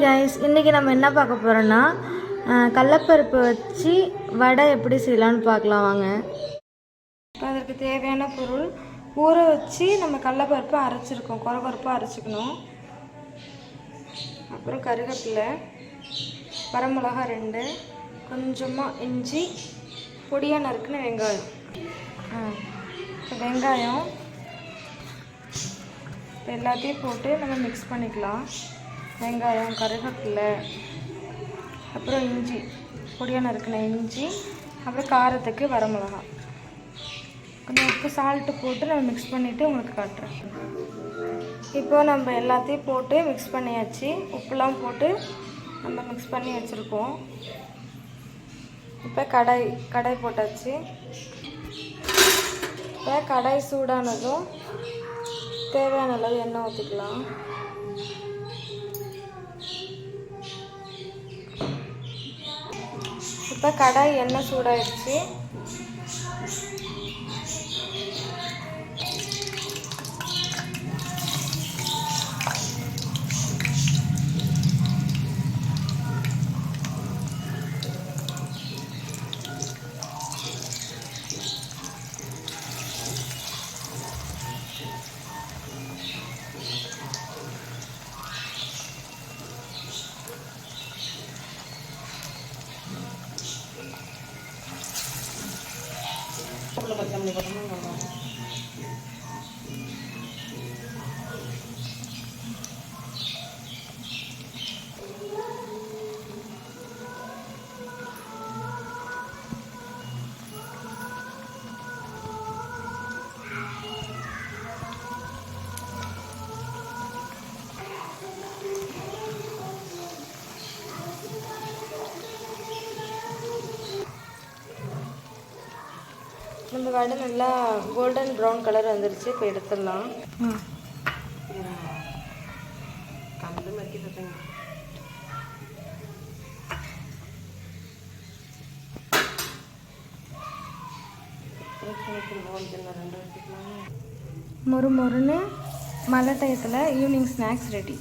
Guys, இன்றைக்கி நம்ம என்ன பார்க்க போகிறோன்னா கடலப்பருப்பு வச்சு வடை எப்படி செய்யலான்னு பார்க்கலாம் வாங்க. இப்போ அதற்கு தேவையான பொருள், ஊற வச்சு நம்ம கடலப்பருப்பு அரைச்சிருக்கோம், கொரகொரப்பாக அரைச்சிக்கணும். அப்புறம் கருவேப்பிலை, வரமிளகா 2, கொஞ்சமாக இஞ்சி, பொடியாக நறுக்குன வெங்காயம். வெங்காயம் எல்லாத்தையும் போட்டு நம்ம மிக்ஸ் பண்ணிக்கலாம். வெங்காயம், கருவேப்பிலை, அப்புறம் இஞ்சி, பொடியாக நறுக்கின இஞ்சி, அப்புறம் காரத்துக்கு வரமிளகா, கொஞ்சம் உப்பு, சால்ட்டு போட்டு நம்ம மிக்ஸ் பண்ணிவிட்டு உங்களுக்கு காட்டுறேன். இப்போது நம்ம எல்லாத்தையும் போட்டு மிக்ஸ் பண்ணியாச்சு. உப்புலாம் போட்டு நம்ம மிக்ஸ் பண்ணி வச்சுருக்கோம். இப்போ கடாய் போட்டாச்சு. இப்போ கடாய் சூடானதும் தேவையான அளவு எண்ணெய் ஊற்றிக்கலாம். இப்போ கடாய் எண்ணெய் சூடாயிடுச்சு. நம்ம வடை நல்லா கோல்டன் ப்ரௌன் கலர் வந்துருச்சு. இப்போ எடுத்துடலாம். மொறு மொறுன்னு மழை டயத்தில் ஈவினிங் ஸ்நாக்ஸ் ரெடி.